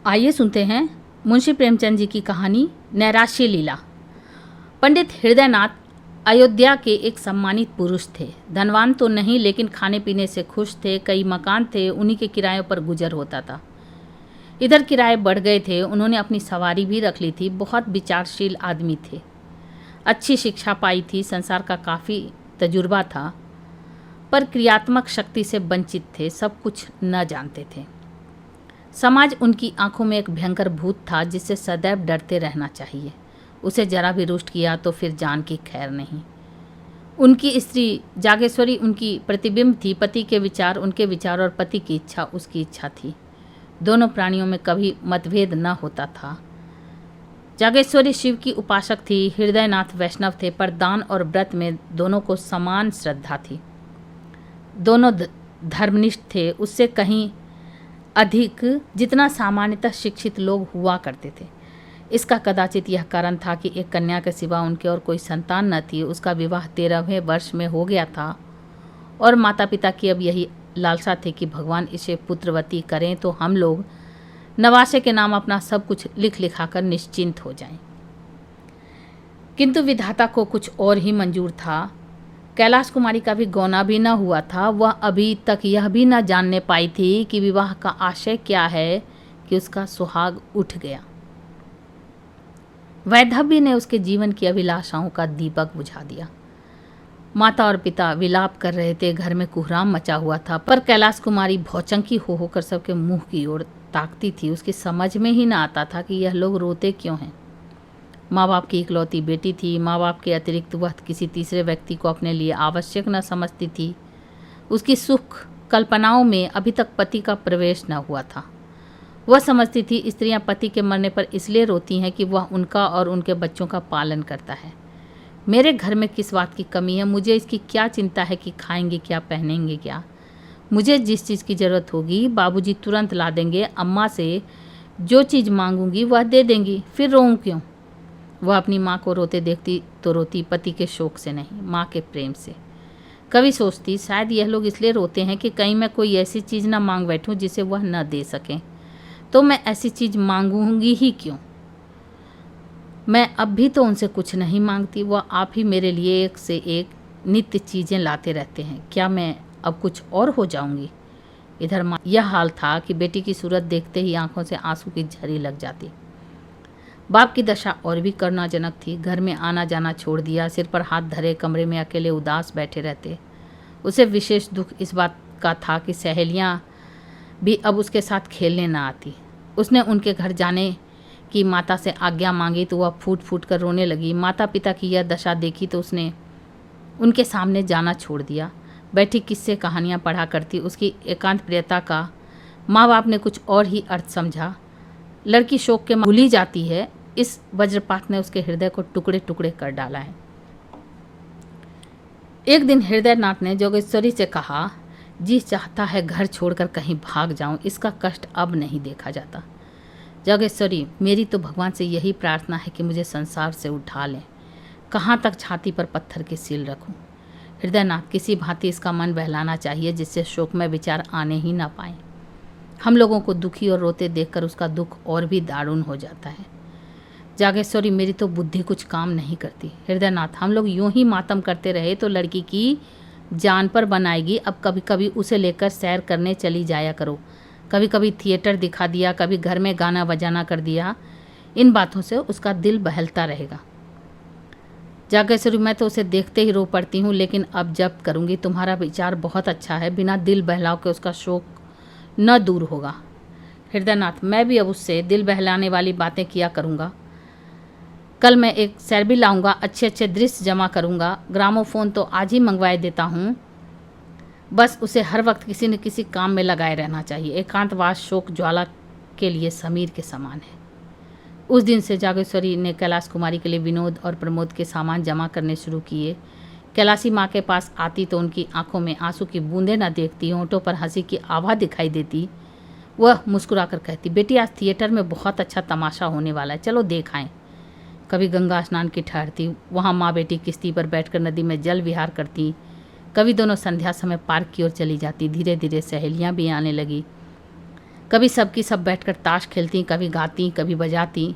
आइए सुनते हैं मुंशी प्रेमचंद जी की कहानी नैराश्य लीला। पंडित हृदयनाथ अयोध्या के एक सम्मानित पुरुष थे। धनवान तो नहीं, लेकिन खाने पीने से खुश थे। कई मकान थे, उन्हीं के किरायों पर गुजर होता था। इधर किराए बढ़ गए थे। उन्होंने अपनी सवारी भी रख ली थी। बहुत विचारशील आदमी थे। अच्छी शिक्षा पाई थी, संसार का काफ़ी तजुर्बा था, पर क्रियात्मक शक्ति से वंचित थे। सब कुछ न जानते थे। समाज उनकी आंखों में एक भयंकर भूत था, जिससे सदैव डरते रहना चाहिए। उसे जरा भी रुष्ट किया तो फिर जान की खैर नहीं। उनकी स्त्री जागेश्वरी उनकी प्रतिबिंब थी। पति के विचार उनके विचार और पति की इच्छा उसकी इच्छा थी। दोनों प्राणियों में कभी मतभेद न होता था। जागेश्वरी शिव की उपासक थी, हृदयनाथ वैष्णव थे, पर दान और व्रत में दोनों को समान श्रद्धा थी। दोनों धर्मनिष्ठ थे, उससे कहीं अधिक जितना सामान्यतः शिक्षित लोग हुआ करते थे। इसका कदाचित यह कारण था कि एक कन्या के सिवा उनके और कोई संतान न थी। उसका विवाह 13वें वर्ष में हो गया था और माता पिता की अब यही लालसा थी कि भगवान इसे पुत्रवती करें तो हम लोग नवासे के नाम अपना सब कुछ लिख लिखाकर निश्चिंत हो जाएं। किंतु विधाता को कुछ और ही मंजूर था। कैलाश कुमारी का भी गौना भी न हुआ था। वह अभी तक यह भी न जानने पाई थी कि विवाह का आशय क्या है कि उसका सुहाग उठ गया। वैधव्य ने उसके जीवन की अभिलाषाओं का दीपक बुझा दिया। माता और पिता विलाप कर रहे थे, घर में कुहराम मचा हुआ था, पर कैलाश कुमारी भौचंकी हो होकर सबके मुंह की ओर ताकती थी। उसकी समझ में ही न आता था कि यह लोग रोते क्यों हैं। माँ बाप की इकलौती बेटी थी। माँ बाप के अतिरिक्त वह किसी तीसरे व्यक्ति को अपने लिए आवश्यक न समझती थी। उसकी सुख कल्पनाओं में अभी तक पति का प्रवेश न हुआ था। वह समझती थी स्त्रियां पति के मरने पर इसलिए रोती हैं कि वह उनका और उनके बच्चों का पालन करता है। मेरे घर में किस बात की कमी है? मुझे इसकी क्या चिंता है कि खाएंगे क्या, पहनेंगे क्या? मुझे जिस चीज़ की ज़रूरत होगी बाबूजी तुरंत ला देंगे। अम्मा से जो चीज़ मांगूंगी वह दे देंगी, फिर रोऊं क्यों? वह अपनी माँ को रोते देखती तो रोती पति के शोक से नहीं, माँ के प्रेम से। कभी सोचती शायद यह लोग इसलिए रोते हैं कि कहीं मैं कोई ऐसी चीज़ न मांग बैठूं जिसे वह न दे सकें, तो मैं ऐसी चीज़ मांगूंगी ही क्यों? मैं अब भी तो उनसे कुछ नहीं मांगती। वह आप ही मेरे लिए एक से एक नित्य चीज़ें लाते रहते हैं। क्या मैं अब कुछ और हो जाऊंगी? इधर माँ यह हाल था कि बेटी की सूरत देखते ही आंखों से आंसू की झरी लग जाती। बाप की दशा और भी करुणाजनक थी। घर में आना जाना छोड़ दिया, सिर पर हाथ धरे कमरे में अकेले उदास बैठे रहते। उसे विशेष दुख इस बात का था कि सहेलियां भी अब उसके साथ खेलने न आती। उसने उनके घर जाने की माता से आज्ञा मांगी तो वह फूट फूट कर रोने लगी। माता पिता की यह दशा देखी तो उसने उनके सामने जाना छोड़ दिया। बैठी किस्से कहानियाँ पढ़ा करती। उसकी एकांत प्रियता का माँ बाप ने कुछ और ही अर्थ समझा। लड़की शोक के भूली जाती है, इस वज्रपात ने उसके हृदय को टुकड़े टुकड़े कर डाला है। एक दिन हृदयनाथ ने जोगेश्वरी से कहा, जी चाहता है घर छोड़कर कहीं भाग जाऊं, इसका कष्ट अब नहीं देखा जाता। जोगेश्वरी, मेरी तो भगवान से यही प्रार्थना है कि मुझे संसार से उठा लें। कहाँ तक छाती पर पत्थर की सील रखूं? हृदयनाथ, किसी भांति इसका मन बहलाना चाहिए जिससे शोकमय विचार आने ही ना पाए। हम लोगों को दुखी और रोते देखकर उसका दुख और भी दारुण हो जाता है। जागेश्वरी, मेरी तो बुद्धि कुछ काम नहीं करती। हृदयनाथ, हम लोग यूं ही मातम करते रहे तो लड़की की जान पर बनाएगी। अब कभी कभी उसे लेकर सैर करने चली जाया करो। कभी कभी थिएटर दिखा दिया, कभी घर में गाना बजाना कर दिया। इन बातों से उसका दिल बहलता रहेगा। जागेश्वरी, मैं तो उसे देखते ही रो पड़ती हूँ, लेकिन अब जब करूँगी। तुम्हारा विचार बहुत अच्छा है, बिना दिल बहलाव के उसका शोक न दूर होगा। हृदयनाथ, मैं भी अब उससे दिल बहलाने वाली बातें किया करूँगा। कल मैं एक सैर भी लाऊंगा, अच्छे अच्छे दृश्य जमा करूँगा। ग्रामोफोन तो आज ही मंगवाए देता हूँ। बस उसे हर वक्त किसी न किसी काम में लगाए रहना चाहिए। एकांतवास शोक ज्वाला के लिए समीर के समान है। उस दिन से जागेश्वरी ने कैलाश कुमारी के लिए विनोद और प्रमोद के सामान जमा करने शुरू किए। कैलाशी माँ के पास आती तो उनकी आंखों में आंसू की बूंदें न देखती, होंठों पर हंसी की आभा दिखाई देती। वह मुस्कुराकर कहती, बेटी आज थिएटर में बहुत अच्छा तमाशा होने वाला है, चलो देख आएं। कभी गंगा स्नान की ठहरती, वहाँ माँ बेटी किश्ती पर बैठकर नदी में जल विहार करती। कभी दोनों संध्या समय पार्क की ओर चली जाती। धीरे धीरे सहेलियाँ भी आने लगी। कभी सबकी सब बैठकर ताश खेलती, कभी गाती, कभी बजाती।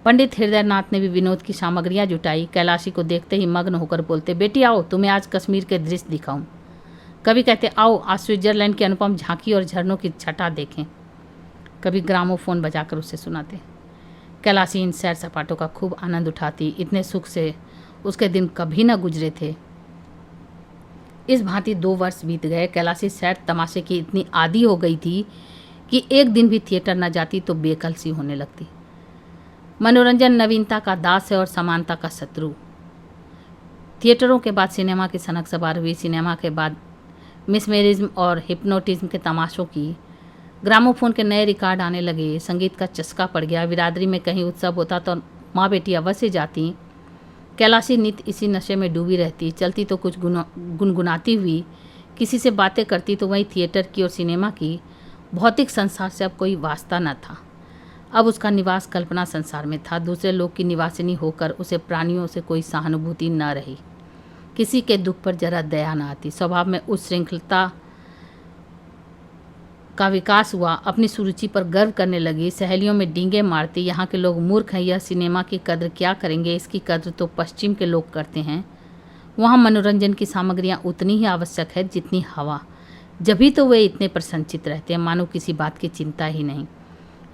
पंडित हृदयनाथ ने भी विनोद की सामग्रियां जुटाई। कैलाशी को देखते ही मग्न होकर बोलते, बेटी आओ, तुम्हें आज कश्मीर के दृश्य दिखाऊं। कभी कहते, आओ आज स्विट्जरलैंड की अनुपम झांकी और झरनों की छटा देखें। कभी ग्रामोफोन बजाकर उसे सुनाते। कैलाशी इन सैर सपाटों का खूब आनंद उठाती। इतने सुख से उसके दिन कभी न गुजरे थे। इस भांति 2 वर्ष बीत गए। कैलाशी सैर तमाशे की इतनी आदी हो गई थी कि एक दिन भी थिएटर न जाती तो बेकल सी होने लगती। मनोरंजन नवीनता का दास है और समानता का शत्रु। थिएटरों के बाद सिनेमा की सनक सवार हुई। सिनेमा के बाद मिसमेरिज्म और हिप्नोटिज्म के तमाशों की। ग्रामोफोन के नए रिकॉर्ड आने लगे। संगीत का चस्का पड़ गया। बिरादरी में कहीं उत्सव होता तो माँ बेटी अवश्य जाती। कैलाशी नित इसी नशे में डूबी रहती। चलती तो कुछ गुनगुनाती हुई, किसी से बातें करती तो वहीं थिएटर की और सिनेमा की। भौतिक संसार से अब कोई वास्ता न था। अब उसका निवास कल्पना संसार में था। दूसरे लोग की निवासिनी होकर उसे प्राणियों से कोई सहानुभूति न रही। किसी के दुख पर जरा दया न आती। स्वभाव में उस श्रृंखलता का विकास हुआ। अपनी सुरुचि पर गर्व करने लगी। सहेलियों में डींगे मारती, यहाँ के लोग मूर्ख हैं, यह सिनेमा की कद्र क्या करेंगे, इसकी कद्र तो पश्चिम के लोग करते हैं। वहाँ मनोरंजन की सामग्रियाँ उतनी ही आवश्यक है जितनी हवा। जभी तो वे इतने प्रसन्नचित रहते हैं, मानो किसी बात की चिंता ही नहीं।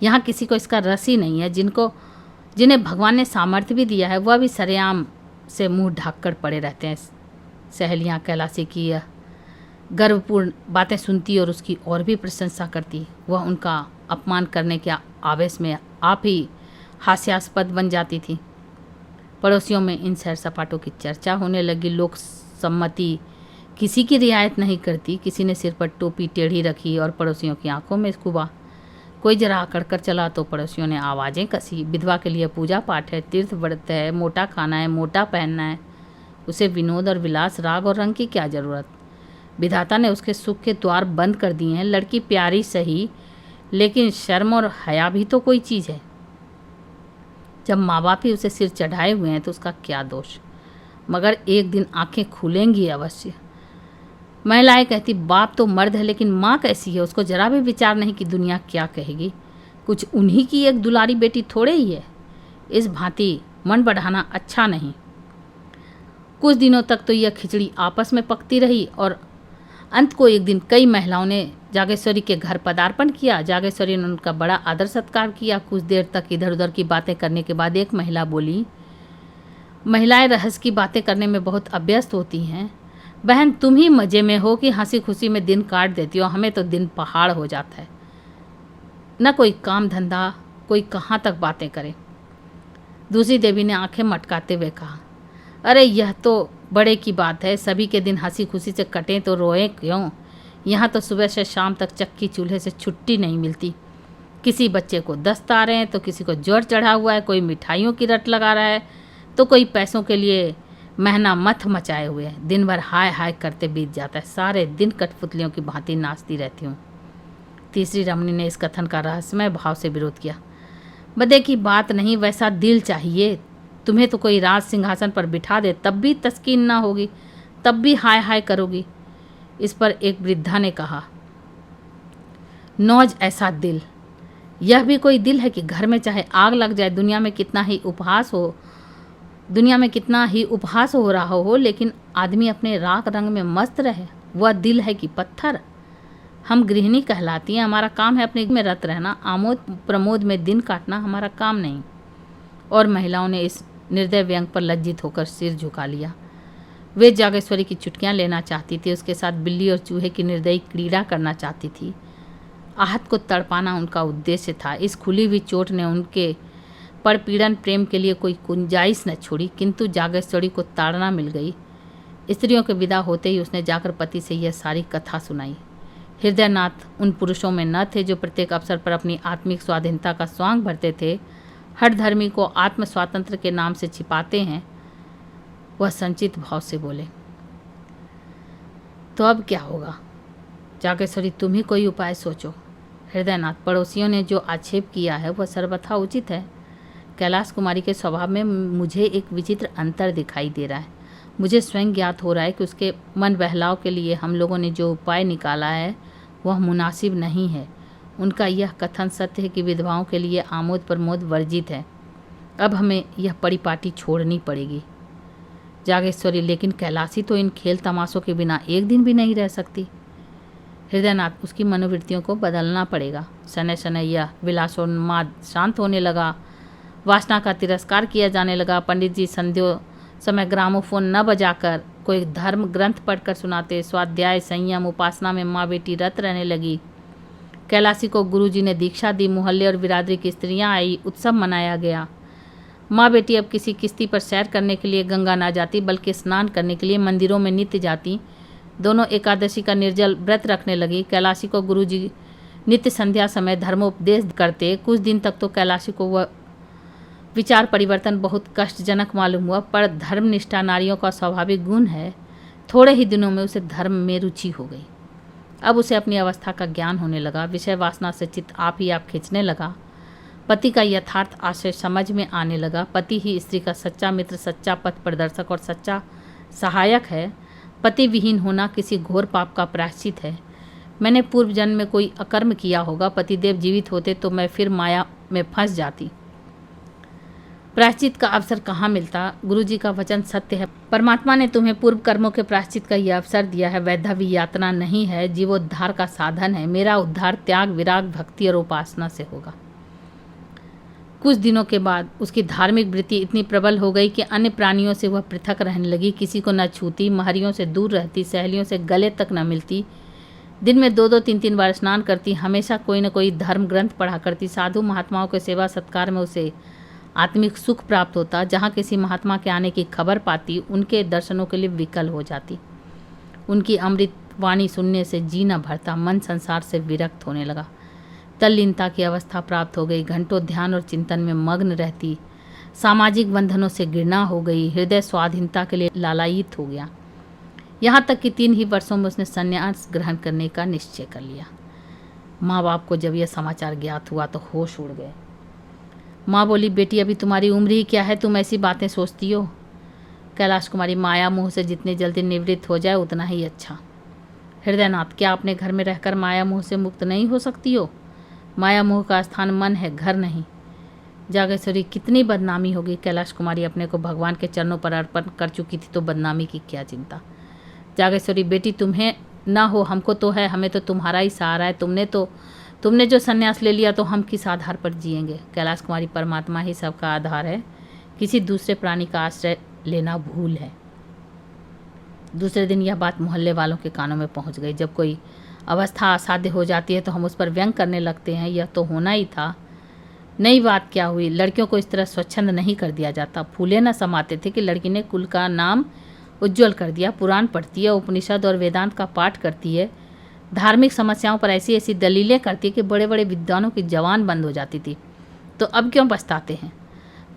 यहाँ किसी को इसका रस ही नहीं है। जिन्हें भगवान ने सामर्थ्य भी दिया है वह भी सरेआम से मुंह ढाककर पड़े रहते हैं। सहेलियाँ कैलाशी की यह गर्वपूर्ण बातें सुनती और उसकी और भी प्रशंसा करती। वह उनका अपमान करने के आवेश में आप ही हास्यास्पद बन जाती थी। पड़ोसियों में इन सैर सपाटों की चर्चा होने लगी। लोक सम्मति किसी की रियायत नहीं करती। किसी ने सिर पर टोपी टेढ़ी रखी और पड़ोसियों की आंखों में स्कूबा। कोई जरा आकड़ कर चला तो पड़ोसियों ने आवाज़ें कसी। विधवा के लिए पूजा पाठ है, तीर्थ व्रत है, मोटा खाना है, मोटा पहनना है। उसे विनोद और विलास, राग और रंग की क्या ज़रूरत। विधाता ने उसके सुख के द्वार बंद कर दिए हैं। लड़की प्यारी सही, लेकिन शर्म और हया भी तो कोई चीज़ है। जब माँ बाप ही उसे सिर चढ़ाए हुए हैं तो उसका क्या दोष। मगर एक दिन आंखें खुलेंगी अवश्य। महिलाएं कहती, बाप तो मर्द है लेकिन माँ कैसी है, उसको जरा भी विचार नहीं कि दुनिया क्या कहेगी। कुछ उन्हीं की एक दुलारी बेटी थोड़े ही है। इस भांति मन बढ़ाना अच्छा नहीं। कुछ दिनों तक तो यह खिचड़ी आपस में पकती रही और अंत को एक दिन कई महिलाओं ने जागेश्वरी के घर पदार्पण किया। जागेश्वरी ने उनका बड़ा आदर सत्कार किया। कुछ देर तक इधर उधर की बातें करने के बाद एक महिला बोली, महिलाएं रहस्य की बातें करने में बहुत अभ्यस्त होती हैं। बहन, तुम ही मज़े में हो कि हंसी खुशी में दिन काट देती हो, हमें तो दिन पहाड़ हो जाता है। न कोई काम धंधा, कोई कहाँ तक बातें करे। दूसरी देवी ने आंखें मटकाते हुए कहा, अरे यह तो बड़े की बात है। सभी के दिन हंसी खुशी से कटें तो रोएं क्यों। यहाँ तो सुबह से शाम तक चक्की चूल्हे से छुट्टी नहीं मिलती। किसी बच्चे को दस्त आ रहे हैं तो किसी को ज्वर चढ़ा हुआ है, कोई मिठाइयों की रट लगा रहा है तो कोई पैसों के लिए महना मथ मचाए हुए है। दिन भर हाय हाय करते बीत जाता है। सारे दिन कठपुतलियों की भांति नाचती रहती हूँ। तीसरी रमणी ने इस कथन का रहस्यमय भाव से विरोध किया। बदे की बात नहीं, वैसा दिल चाहिए। तुम्हें तो कोई राज सिंहासन पर बिठा दे तब भी तस्कीन ना होगी, तब भी हाय हाय करोगी। इस पर एक वृद्धा ने कहा, नौज ऐसा दिल, यह भी कोई दिल है कि घर में चाहे आग लग जाए, दुनिया में कितना ही उपहास हो रहा हो, लेकिन आदमी अपने राग रंग में मस्त रहे, वह दिल है कि पत्थर। हम गृहिणी कहलाती हैं, हमारा काम है अपने में रत रहना, आमोद प्रमोद में दिन काटना हमारा काम नहीं। और महिलाओं ने इस निर्दय व्यंग पर लज्जित होकर सिर झुका लिया। वे जागेश्वरी की चुटकियां लेना चाहती थी, उसके साथ बिल्ली और चूहे की निर्दयी क्रीड़ा करना चाहती थी। आहत को तड़पाना उनका उद्देश्य था। इस खुली हुई चोट ने उनके परपीड़न प्रेम के लिए कोई गुंजाइश न छोड़ी, किंतु जागेश्वरी को ताड़ना मिल गई। स्त्रियों के विदा होते ही उसने जाकर पति से यह सारी कथा सुनाई। हृदयनाथ उन पुरुषों में न थे जो प्रत्येक अवसर पर अपनी आत्मिक स्वाधीनता का स्वांग भरते थे, हर धर्मी को आत्म स्वातंत्र के नाम से छिपाते हैं। वह संचित भाव से बोले, तो अब क्या होगा जागेश्वरी, तुम ही कोई उपाय सोचो। हृदयनाथ, पड़ोसियों ने जो आक्षेप किया है वह सर्वथा उचित है। कैलाश कुमारी के स्वभाव में मुझे एक विचित्र अंतर दिखाई दे रहा है। मुझे स्वयं ज्ञात हो रहा है कि उसके मन बहलाव के लिए हम लोगों ने जो उपाय निकाला है वह मुनासिब नहीं है। उनका यह कथन सत्य है कि विधवाओं के लिए आमोद प्रमोद वर्जित है। अब हमें यह परिपाटी छोड़नी पड़ेगी। जागेश्वरी, लेकिन कैलाशी तो इन खेल तमाशों के बिना एक दिन भी नहीं रह सकती। हृदयनाथ, उसकी मनोवृत्तियों को बदलना पड़ेगा। शनै शनै यह विलासोन्माद शांत होने लगा, वासना का तिरस्कार किया जाने लगा। पंडित जी संध्या समय ग्रामोफोन न बजाकर कोई धर्म ग्रंथ पढ़कर सुनाते। स्वाध्याय, संयम, उपासना में माँ बेटी रत रहने लगी। कैलाशी को गुरुजी ने दीक्षा दी। मोहल्ले और बिरादरी की स्त्रियां आई, उत्सव मनाया गया। माँ बेटी अब किसी किश्ती पर सैर करने के लिए गंगा ना जाती, बल्कि स्नान करने के लिए मंदिरों में नित्य जाती। दोनों एकादशी का निर्जल व्रत रखने लगी। कैलाशी को गुरुजी नित्य संध्या समय धर्मोपदेश करते। कुछ दिन तक तो कैलाशी को वह विचार परिवर्तन बहुत कष्टजनक मालूम हुआ, पर धर्मनिष्ठा नारियों का स्वाभाविक गुण है। थोड़े ही दिनों में उसे धर्म में रुचि हो गई। अब उसे अपनी अवस्था का ज्ञान होने लगा। विषय वासना से चित्त आप ही आप खींचने लगा। पति का यथार्थ आशय समझ में आने लगा। पति ही स्त्री का सच्चा मित्र, सच्चा पथ प्रदर्शक और सच्चा सहायक है। पति विहीन होना किसी घोर पाप का प्रायश्चित है। मैंने पूर्व जन्म में कोई अकर्म किया होगा। पतिदेव जीवित होते तो मैं फिर माया में फंस जाती। प्रायश्चित का अवसर कहाँ मिलता। गुरुजी का वचन सत्य है। परमात्मा ने तुम्हें पूर्व कर्मों के प्रायश्चित का यह अवसर दिया है। वैधव्य यातना नहीं है, जीवोद्धार का साधन है। मेरा उद्धार त्याग, विराग, भक्ति और उपासना से होगा। कुछ दिनों के बाद उसकी धार्मिक वृत्ति इतनी प्रबल हो गई कि अन्य प्राणियों से वह पृथक रहने लगी। किसी को न छूती, महरियों से दूर रहती, सहेलियों से गले तक न मिलती। दिन में 2-2, 3-3 बार स्नान करती। हमेशा कोई न कोई धर्म ग्रंथ पढ़ा करती। साधु महात्माओं के सेवा सत्कार में उसे आत्मिक सुख प्राप्त होता। जहाँ किसी महात्मा के आने की खबर पाती, उनके दर्शनों के लिए विकल हो जाती। उनकी अमृत वाणी सुनने से जी न भरता। मन संसार से विरक्त होने लगा। तल्लीनता की अवस्था प्राप्त हो गई। घंटों ध्यान और चिंतन में मग्न रहती। सामाजिक बंधनों से घृणा हो गई। हृदय स्वाधीनता के लिए लालायित हो गया। यहाँ तक कि 3 ही वर्षों में उसने संन्यास ग्रहण करने का निश्चय कर लिया। माँ बाप को जब यह समाचार ज्ञात हुआ तो होश उड़ गए। माँ बोली, बेटी अभी तुम्हारी उम्र ही क्या है, तुम ऐसी बातें सोचती हो। कैलाश कुमारी, माया मोह से जितनी जल्दी निवृत्त हो जाए उतना ही अच्छा। हृदयनाथ, क्या अपने घर में रहकर माया मोह से मुक्त नहीं हो सकती हो? माया मोह का स्थान मन है, घर नहीं। जागेश्वरी, कितनी बदनामी होगी। कैलाश कुमारी अपने को भगवान के चरणों पर अर्पण कर चुकी थी, तो बदनामी की क्या चिंता। जागेश्वरी, बेटी तुम्हें ना हो, हमको तो है। हमें तो तुम्हारा ही सहारा है। तुमने जो संन्यास ले लिया तो हम किस आधार पर जिएंगे। कैलाश कुमारी, परमात्मा ही सबका आधार है। किसी दूसरे प्राणी का आश्रय लेना भूल है। दूसरे दिन यह बात मोहल्ले वालों के कानों में पहुंच गई। जब कोई अवस्था असाध्य हो जाती है तो हम उस पर व्यंग करने लगते हैं। यह तो होना ही था। नई बात क्या हुई। लड़कियों को इस तरह स्वच्छंद नहीं कर दिया जाता। फूले न समाते थे कि लड़की ने कुल का नाम उज्जवल कर दिया। पुराण पढ़ती है, उपनिषद और वेदांत का पाठ करती है, धार्मिक समस्याओं पर ऐसी ऐसी दलीलें करती है कि बड़े बड़े विद्वानों की जवान बंद हो जाती थी। तो अब क्यों पछताते हैं।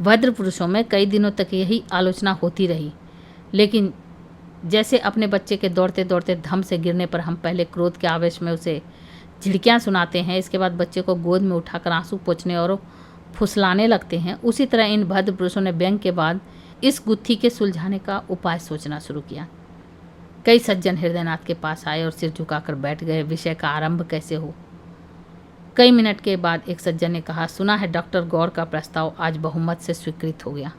भद्र पुरुषों में कई दिनों तक यही आलोचना होती रही। लेकिन जैसे अपने बच्चे के दौड़ते दौड़ते धम से गिरने पर हम पहले क्रोध के आवेश में उसे झिड़कियाँ सुनाते हैं, इसके बाद बच्चे को गोद में उठाकर आंसू पोंछने और फुसलाने लगते हैं, उसी तरह इन भद्र पुरुषों ने व्यंग के बाद इस गुत्थी के सुलझाने का उपाय सोचना शुरू किया। कई सज्जन हृदयनाथ के पास आए और सिर झुकाकर बैठ गए। विषय का आरंभ कैसे हो। कई मिनट के बाद एक सज्जन ने कहा, सुना है डॉक्टर गौर का प्रस्ताव आज बहुमत से स्वीकृत हो गया।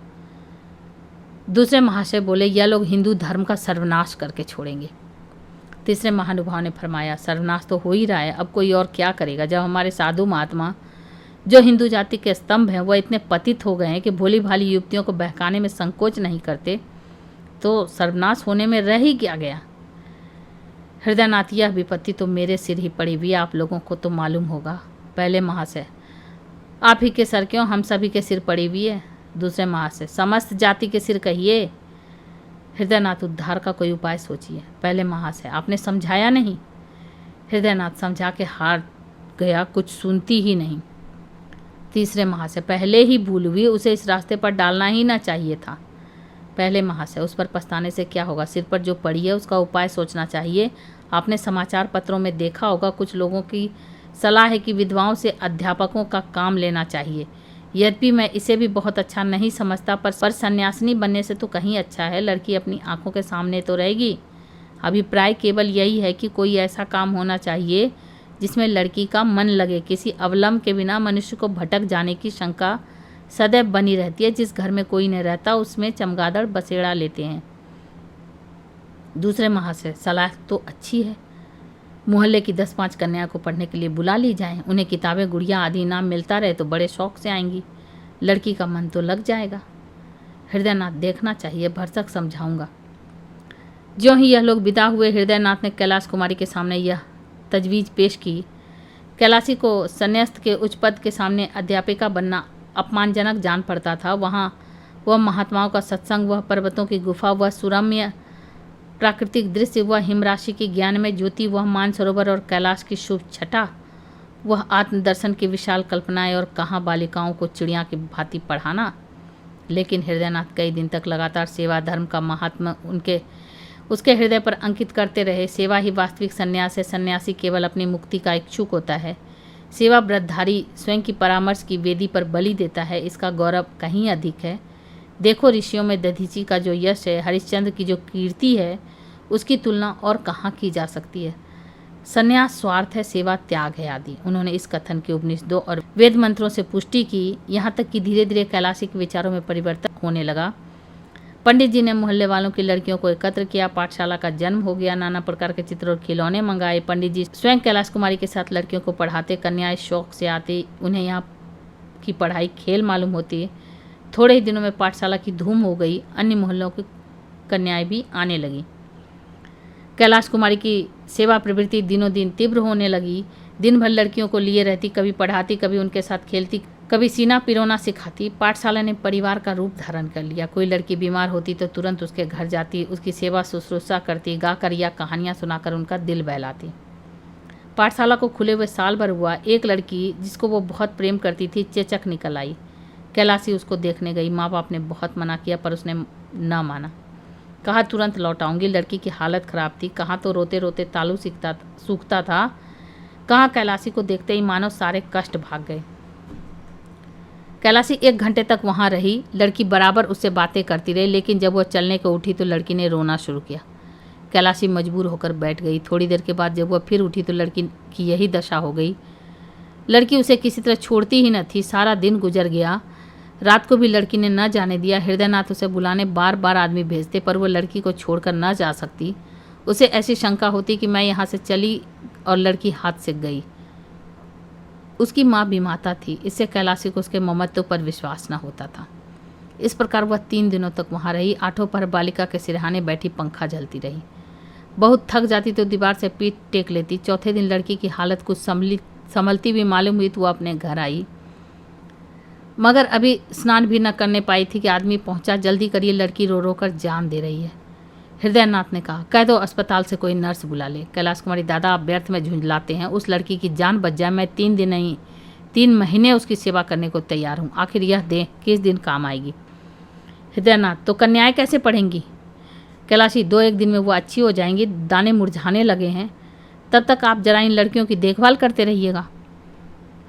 दूसरे महाशय बोले, यह लोग हिंदू धर्म का सर्वनाश करके छोड़ेंगे। तीसरे महानुभाव ने फरमाया, सर्वनाश तो हो ही रहा है, अब कोई और क्या करेगा। जब हमारे साधु महात्मा जो हिंदू जाति के स्तंभ हैं वह इतने पतित हो गए हैं कि भोली भाली युवतियों को बहकाने में संकोच नहीं करते, तो सर्वनाश होने में रह ही क्या गया। हृदयनाथ, यह विपत्ति तो मेरे सिर ही पड़ी हुई, आप लोगों को तो मालूम होगा। पहले महाशय, आप ही के सर क्यों, हम सभी के सिर पड़ी हुई है। दूसरे महाशय, समस्त जाति के सिर कहिए। हृदयनाथ, उद्धार का कोई उपाय सोचिए। पहले महाशय, आपने समझाया नहीं। हृदयनाथ, समझा के हार गया, कुछ सुनती ही नहीं। तीसरे महाशय, पहले ही भूल हुई, उसे इस रास्ते पर डालना ही ना चाहिए था। पहले महाशय, उस पर पछताने से क्या होगा, सिर पर जो पड़ी है उसका उपाय सोचना चाहिए। आपने समाचार पत्रों में देखा होगा, कुछ लोगों की सलाह है कि विधवाओं से अध्यापकों का काम लेना चाहिए। यद्यपि मैं इसे भी बहुत अच्छा नहीं समझता, पर सन्यासिनी बनने से तो कहीं अच्छा है। लड़की अपनी आंखों के सामने तो रहेगी। अभिप्राय केवल यही है कि कोई ऐसा काम होना चाहिए जिसमें लड़की का मन लगे। किसी अवलंब के बिना मनुष्य को भटक जाने की शंका सदैव बनी रहती है। जिस घर में कोई नहीं रहता उसमें चमगादड़ बसेड़ा लेते हैं। दूसरे महाशय, सलाह तो अच्छी है। मोहल्ले की 10-5 कन्या को पढ़ने के लिए बुला ली जाएं। उन्हें किताबें, गुड़िया आदि इनाम मिलता रहे तो बड़े शौक से आएंगी। लड़की का मन तो लग जाएगा। हृदयनाथ, देखना चाहिए, भरसक समझाऊंगा। ज्यों ही यह लोग विदा हुए, हृदयनाथ ने कैलाश कुमारी के सामने यह तजवीज़ पेश की। कैलाशी को संन्यास्त के उच्च पद के सामने अध्यापिका बनना अपमानजनक जान पड़ता था। वहाँ वह महात्माओं का सत्संग, वह पर्वतों की गुफा, वह सुरम्य प्राकृतिक दृश्य, वह हिमराशि की ज्ञान में ज्योति, वह मानसरोवर और कैलाश की शुभ छटा, वह आत्मदर्शन की विशाल कल्पनाएं, और कहाँ बालिकाओं को चिड़िया की भांति पढ़ाना। लेकिन हृदयनाथ कई दिन तक लगातार सेवा धर्म का महात्मा उसके हृदय पर अंकित करते रहे। सेवा ही वास्तविक संन्यास है। सन्यासी केवल अपनी मुक्ति का इच्छुक होता है। सेवा व्रतधारी स्वयं की परामर्श की वेदी पर बलि देता है। इसका गौरव कहीं अधिक है। देखो, ऋषियों में दधीची का जो यश है, हरिश्चंद्र की जो कीर्ति है, उसकी तुलना और कहाँ की जा सकती है। संन्यास स्वार्थ है, सेवा त्याग है आदि। उन्होंने इस कथन के उपनिषदों और वेद मंत्रों से पुष्टि की। यहाँ तक कि धीरे धीरे कैलाशी के विचारों में परिवर्तन होने लगा। पंडित जी ने मोहल्ले वालों की लड़कियों को एकत्र किया। पाठशाला का जन्म हो गया। नाना प्रकार के चित्र और खिलौने मंगाए। पंडित जी स्वयं कैलाश कुमारी के साथ लड़कियों को पढ़ाते। कन्याएं शौक से आती। उन्हें यहाँ की पढ़ाई खेल मालूम होती। थोड़े ही दिनों में पाठशाला की धूम हो गई। अन्य मोहल्लों की कन्याएं भी आने लगी। कैलाश कुमारी की सेवा प्रवृत्ति दिनों दिन तीव्र होने लगी। दिन भर लड़कियों को लिए रहती, कभी पढ़ाती, कभी उनके साथ खेलती, कभी सीना पिरोना सिखाती। पाठशाला ने परिवार का रूप धारण कर लिया। कोई लड़की बीमार होती तो तुरंत उसके घर जाती, उसकी सेवा शुश्रूषा करती, गाकर या कहानियाँ सुनाकर उनका दिल बहलाती। पाठशाला को खुले हुए साल भर हुआ। एक लड़की जिसको वो बहुत प्रेम करती थी चेचक निकल आई। कैलाशी उसको देखने गई। माँ बाप ने बहुत मना किया पर उसने न माना। कहा तुरंत लौट आऊंगी। लड़की की हालत खराब थी। कहाँ तो रोते रोते तालू सूखता था, कहाँ कैलाशी को देखते ही मानो सारे कष्ट भाग गए। कैलाशी 1 घंटे तक वहाँ रही। लड़की बराबर उससे बातें करती रही, लेकिन जब वह चलने को उठी तो लड़की ने रोना शुरू किया। कैलाशी मजबूर होकर बैठ गई। थोड़ी देर के बाद जब वह फिर उठी तो लड़की की यही दशा हो गई। लड़की उसे किसी तरह छोड़ती ही न थी। सारा दिन गुजर गया। रात को भी लड़की ने न जाने दिया। हृदयनाथ उसे बुलाने बार बार आदमी भेजते, पर वो लड़की को छोड़कर न जा सकती। उसे ऐसी शंका होती कि मैं यहाँ से चली और लड़की हाथ से गई। उसकी माँ बीमाता थी। इससे कैलाशी को उसके ममत्व पर विश्वास न होता था। इस प्रकार वह 3 दिनों तक वहाँ रही। आठों पर बालिका के सिरहाने बैठी पंखा झलती रही। बहुत थक जाती तो दीवार से पीठ टेक लेती। चौथे दिन लड़की की हालत कुछ संभलती भी मालूम हुई तो वह अपने घर आई, मगर अभी स्नान भी न करने पाई थी कि आदमी पहुंचा। जल्दी करिए, लड़की रो रो कर जान दे रही है। हृदयनाथ ने कहा, कह दो अस्पताल से कोई नर्स बुला ले। कैलाश कुमारी, दादा आप व्यर्थ में झुंझलाते हैं। उस लड़की की जान बच जाए, मैं 3 दिन नहीं 3 महीने उसकी सेवा करने को तैयार हूँ। आखिर यह देह किस दिन काम आएगी। हृदयनाथ, तो कन्याएं कैसे पढ़ेंगी। कैलाशी, 2-1 दिन में वो अच्छी हो जाएंगी। दाने मुरझाने लगे हैं, तब तक आप जरा इन लड़कियों की देखभाल करते रहिएगा।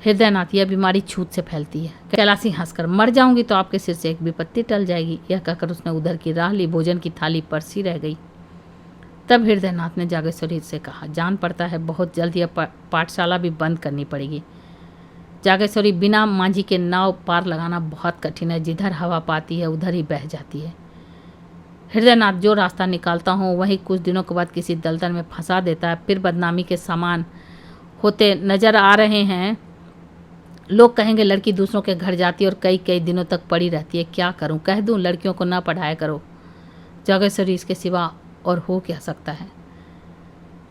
हृदयनाथ, यह बीमारी छूत से फैलती है। कैलाशी हंसकर, मर जाऊंगी तो आपके सिर से एक विपत्ति टल जाएगी। यह कहकर उसने उधर की राह ली। भोजन की थाली परसी रह गई। तब हृदयनाथ ने जागेश्वरी से कहा, जान पड़ता है बहुत जल्द यह पाठशाला भी बंद करनी पड़ेगी। जागेश्वरी, बिना मांझी के नाव पार लगाना बहुत कठिन है। जिधर हवा पाती है उधर ही बह जाती है। हृदयनाथ, जो रास्ता निकालता हूँ वही कुछ दिनों के बाद किसी दलदल में फंसा देता है। फिर बदनामी के समान होते नजर आ रहे हैं। लोग कहेंगे लड़की दूसरों के घर जाती है और कई कई दिनों तक पड़ी रहती है। क्या करूं, कह दूं लड़कियों को ना पढ़ाया करो। जागेश्वरी, इसके सिवा और हो क्या सकता है।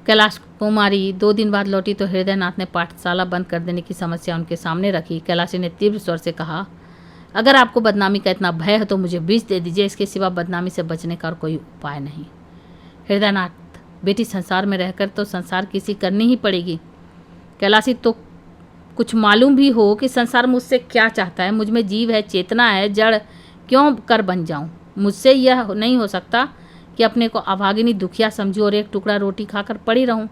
कैलाश कुमारी 2 दिन बाद लौटी तो हृदयनाथ ने पाठशाला बंद कर देने की समस्या उनके सामने रखी। कैलाशी ने तीव्र स्वर से कहा, अगर आपको बदनामी का इतना भय है तो मुझे बीज दे दीजिए। इसके सिवा बदनामी से बचने का और कोई उपाय नहीं। हृदयनाथ, बेटी संसार में रहकर तो संसार किसी करनी ही पड़ेगी। कैलाशी, तो कुछ मालूम भी हो कि संसार मुझसे क्या चाहता है। मुझ में जीव है, चेतना है, जड़ क्यों कर बन जाऊं। मुझसे यह नहीं हो सकता कि अपने को अभागिनी दुखिया समझूं और एक टुकड़ा रोटी खाकर पड़ी रहूं।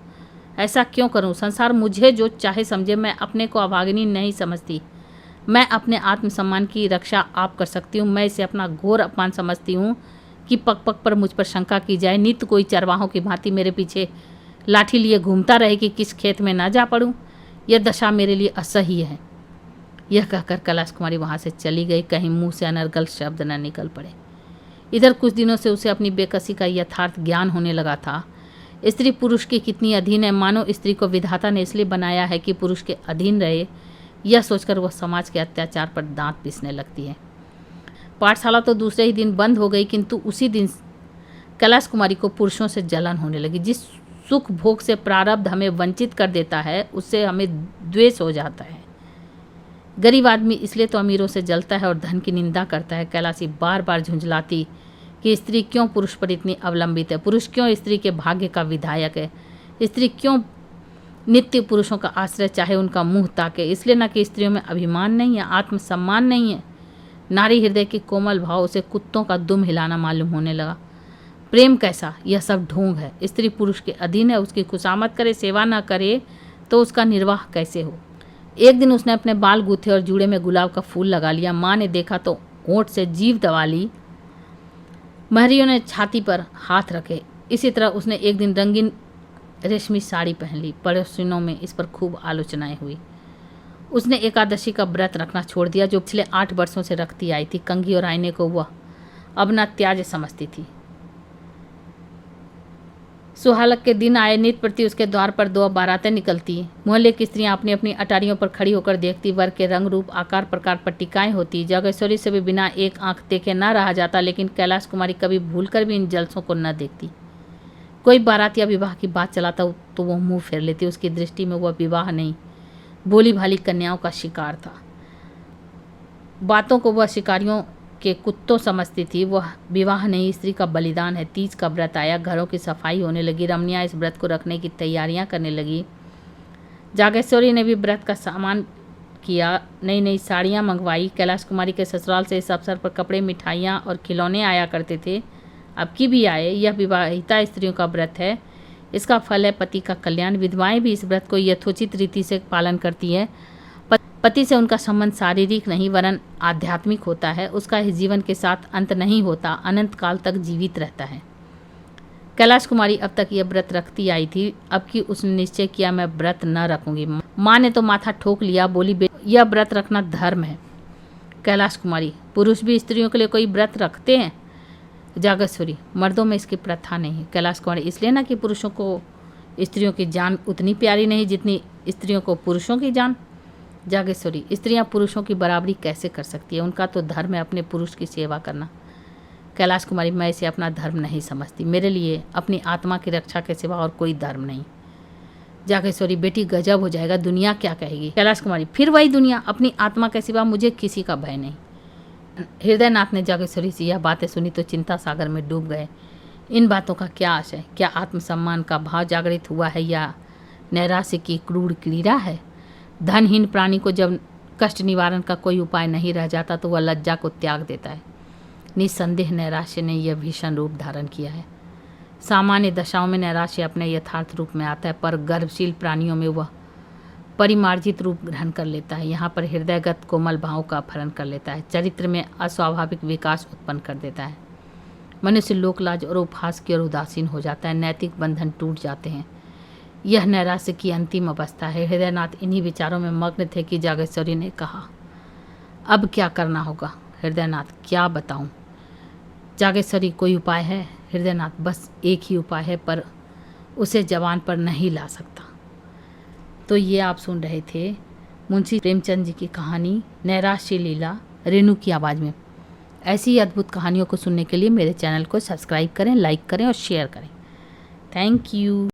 ऐसा क्यों करूं। संसार मुझे जो चाहे समझे, मैं अपने को अभागिनी नहीं समझती। मैं अपने आत्मसम्मान की रक्षा आप कर सकती हूँ। मैं इसे अपना घोर अपमान समझती हूँ कि पग पग पर मुझ पर शंका की जाए। नित्य कोई चरवाहों की भांति मेरे पीछे लाठी लिए घूमता रहे कि किस खेत में ना जा पड़ूं। यह दशा मेरे लिए असह्य है। यह कहकर कैलाश कुमारी वहाँ से चली गई, कहीं मुंह से अनर्गल शब्द न निकल पड़े। इधर कुछ दिनों से उसे अपनी बेकसी का यथार्थ ज्ञान होने लगा था। स्त्री पुरुष की कितनी अधीन है, मानो स्त्री को विधाता ने इसलिए बनाया है कि पुरुष के अधीन रहे। यह सोचकर वह समाज के अत्याचार पर दांत पीसने लगती है। पाठशाला तो दूसरे ही दिन बंद हो गई, किंतु उसी दिन कैलाश कुमारी को पुरुषों से जलन होने लगी। जिस सुख भोग से प्रारब्ध हमें वंचित कर देता है, उससे हमें द्वेष हो जाता है। गरीब आदमी इसलिए तो अमीरों से जलता है और धन की निंदा करता है। कैलाशी बार बार झुंझलाती कि स्त्री क्यों पुरुष पर इतनी अवलंबित है, पुरुष क्यों स्त्री के भाग्य का विधायक है, स्त्री क्यों नित्य पुरुषों का आश्रय चाहे उनका मुंह ताके। इसलिए न कि स्त्रियों में अभिमान नहीं है, आत्मसम्मान नहीं है। नारी हृदय के कोमल भाव उसे कुत्तों का दुम हिलाना मालूम होने लगा। प्रेम कैसा, यह सब ढोंग है। स्त्री पुरुष के अधीन है, उसकी खुशामद करे, सेवा न करे तो उसका निर्वाह कैसे हो। एक दिन उसने अपने बाल गूथे और जूड़े में गुलाब का फूल लगा लिया। माँ ने देखा तो होंठ से जीभ दबा ली। महरियों ने छाती पर हाथ रखे। इसी तरह उसने एक दिन रंगीन रेशमी साड़ी पहन ली। पड़ोसियों में इस पर खूब आलोचनाएं हुई। उसने एकादशी का व्रत रखना छोड़ दिया, जो पिछले 8 वर्षों से रखती आई थी। कंघी और आईने को वह अब न त्याज्य समझती थी। सुहालक के दिन आए, नित प्रति उसके द्वार पर 2 बारातें निकलती। मोहल्ले की स्त्रियां अपनी अपनी अटारियों पर खड़ी होकर देखती। वर के रंग रूप आकार प्रकार पर टिकाएं होती। जागेश्वरी से भी बिना एक आंख देखे न रहा जाता, लेकिन कैलाश कुमारी कभी भूलकर भी इन जलसों को न देखती। कोई बारात या विवाह की बात चलाता तो वह मुंह फेर लेती। उसकी दृष्टि में वह विवाह नहीं, भोली भाली कन्याओं का शिकार था। बातों को वह शिकारियों के कुत्तों समझती थी। वह विवाह नहीं, स्त्री का बलिदान है। तीज का व्रत आया, घरों की सफाई होने लगी। रमनियां इस व्रत को रखने की तैयारियां करने लगी। जागेश्वरी ने भी व्रत का सामान किया, नई नई साड़ियां मंगवाई। कैलाश कुमारी के ससुराल से इस अवसर पर कपड़े, मिठाइयाँ और खिलौने आया करते थे। अब की भी आए। यह विवाहिता स्त्रियों का व्रत है। इसका फल है पति का कल्याण। विधवाएं भी इस व्रत को यथोचित रीति से पालन करती है। पति से उनका संबंध शारीरिक नहीं वरन आध्यात्मिक होता है। उसका इस जीवन के साथ अंत नहीं होता, अनंत काल तक जीवित रहता है। कैलाश कुमारी अब तक यह व्रत रखती आई थी। अब कि उसने निश्चय किया, मैं व्रत न रखूंगी। माँ ने तो माथा ठोक लिया, बोली यह व्रत रखना धर्म है। कैलाश कुमारी, पुरुष भी स्त्रियों के लिए कोई व्रत रखते हैं? जागेश्वरी, मर्दों में इसकी प्रथा नहीं। कैलाश कुमारी, इसलिए ना कि पुरुषों को स्त्रियों की जान उतनी प्यारी नहीं जितनी स्त्रियों को पुरुषों की जान। जागेश्वरी, स्त्रियां पुरुषों की बराबरी कैसे कर सकती है? उनका तो धर्म है अपने पुरुष की सेवा करना। कैलाश कुमारी, मैं इसे अपना धर्म नहीं समझती। मेरे लिए अपनी आत्मा की रक्षा के सिवा और कोई धर्म नहीं। जागेश्वरी, बेटी गजब हो जाएगा, दुनिया क्या कहेगी? कैलाश कुमारी, फिर वही दुनिया, अपनी आत्मा के सिवा मुझे किसी का भय नहीं। हृदयनाथ ने जागेश्वरी से यह बातें सुनी तो चिंता सागर में डूब गए। इन बातों का क्या आशय? क्या आत्मसम्मान का भाव जागृत हुआ है या नैराश्य की क्रूर क्रीड़ा है? धनहीन प्राणी को जब कष्ट निवारण का कोई उपाय नहीं रह जाता तो वह लज्जा को त्याग देता है। निस्संदेह नैराश्य ने यह भीषण रूप धारण किया है। सामान्य दशाओं में नैराश्य अपने यथार्थ रूप में आता है, पर गर्भशील प्राणियों में वह परिमार्जित रूप ग्रहण कर लेता है। यहाँ पर हृदयगत कोमल भाव का अपहरण कर लेता है, चरित्र में अस्वाभाविक विकास उत्पन्न कर देता है। मनुष्य लोकलाज और उपहास की ओर उदासीन हो जाता है, नैतिक बंधन टूट जाते हैं। यह नैराश्य की अंतिम अवस्था है। हृदयनाथ इन्हीं विचारों में मग्न थे कि जागेश्वरी ने कहा, अब क्या करना होगा? हृदयनाथ, क्या बताऊं? जागेश्वरी, कोई उपाय है? हृदयनाथ, बस एक ही उपाय है, पर उसे जबान पर नहीं ला सकता। तो ये आप सुन रहे थे मुंशी प्रेमचंद जी की कहानी नैराश्य लीला, रेणु की आवाज़ में। ऐसी ही अद्भुत कहानियों को सुनने के लिए मेरे चैनल को सब्सक्राइब करें, लाइक करें और शेयर करें। Thank you.